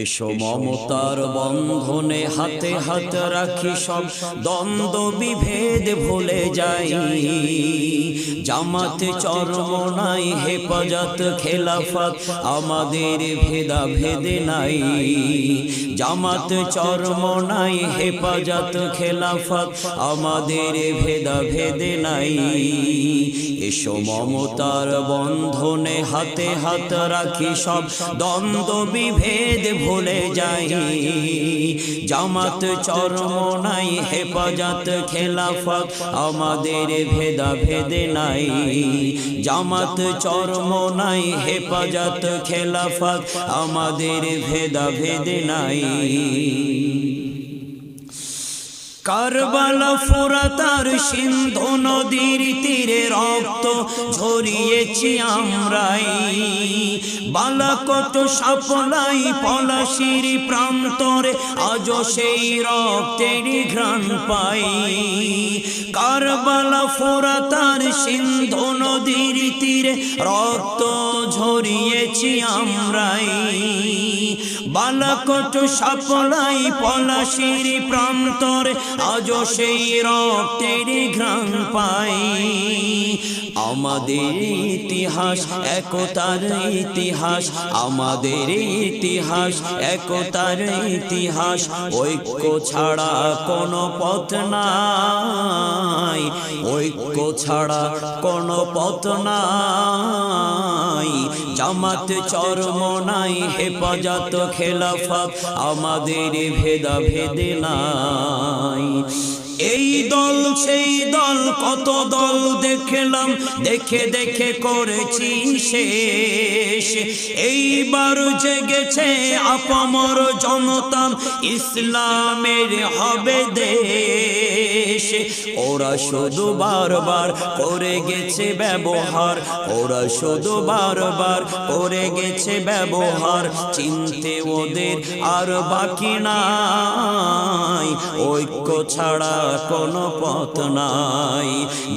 এসো মমতার বন্ধনে হাতে হাত রাখি, সব দ্বন্দ্ব বিভেদ ভুলে যাই। জামাত চরমনাই হেফাজত খেলাফত আমাদের ভেদা ভেদে নাই। জামাত চরমনাই হেফাজত খেলাফত আমাদের ভেদা ভেদে নাই। এসো মমতার বন্ধনে হাতে হাত রাখি, সব দ্বন্দ্ব বিভেদ ভুলে যাই। জামাত চরমনাই হেফাজত খেলাফত আমাদের ভেদা ভেদে নাই। জামাত চরমনাই হেফাজত খেলাফত আমাদের ভেদা ভেদে নাই। কারবালা ফুরাত আর সিন্ধু নদীর তীরে রক্ত ঝরিয়েছি আমরাই। বালাকোট সাপলাই পলাশির প্রান্তরে আজও সেই রক্তেরই ঘ্রাণ পাই। কারবালা ফুরাত আর সিন্ধু নদীর তীরে রক্ত ঝরিয়েছি আমরাই। বালাকোট সাপলাই পলাশির প্রান্তরে আজও সেই রক্তের ঘ্রাণ পাই। আমাদের ইতিহাস একতার ইতিহাস, আমাদের ইতিহাস একতার ইতিহাস। ঐক্য ছাড়া কোনো পথ নাই, ঐক্য ছাড়া কোনো পথ নাই। জামাত চরমনাই হেফাজত খেলাফত আমাদের ভেদা ভেদে নাই। এই দল সেই দল কত দল দেখলাম, দেখে দেখে করেছি শেষ। এইবার জেগেছে আপামর জনতা, ইসলামের হবে দেশ। ওরা শুধু বারবার করে গেছে ব্যবহার, ওরা শুধু বারবার করে গেছে ব্যবহার। চিনতে ওদের আর বাকি নাই, ঐক্য ছাড়া কোনো পথ নাই।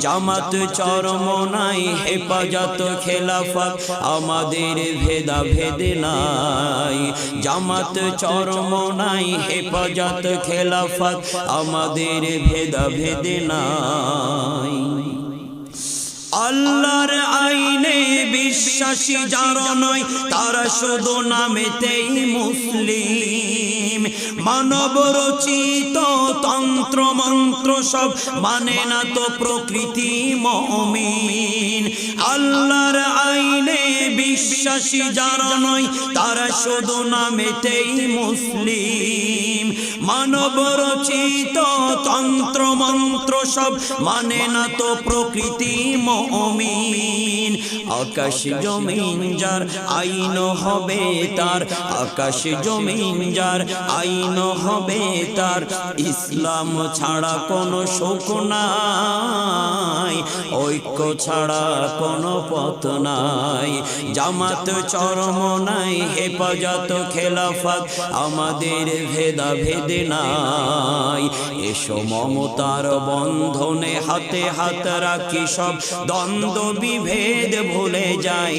জামাত চরমনাই হেফাজত খেলাফত আমাদের ভেদা ভেদে নাই। জামাত চরমনাই হেফাজত খেলাফত আমাদের ভেদা ভেদে নাই। আল্লাহর আইনে বিশ্বাসী যারা নয়, তারা শুধু নামেতেই মুসলিম। মানব রচিত তন্ত্র মন্ত্র সব মানে না তো প্রকৃতি মুমিন। আল্লাহর আইনে বিশ্বাসী যারা নয়, তারা শুধু নামেতেই মুসলিম। মানব রচিত তন্ত্র মন্ত্র সব মানে না তো প্রকৃতি মুমিন। আকাশ জমিন যার আইন হবে তার, আকাশ জমিন যার আইন হবে তার। ইসলাম ছাড়া কোনো সুখ নাই, ঐক্য ছাড়া কোনো পথ নাই। জামাত চরমনাই হেফাজত খেলাফত আমাদের ভেদা ভেদে নাই। এসো মমতার বন্ধনে হাতে হাত রাখি, সব দ্বন্দ্ব বিভেদ ভুলে যাই।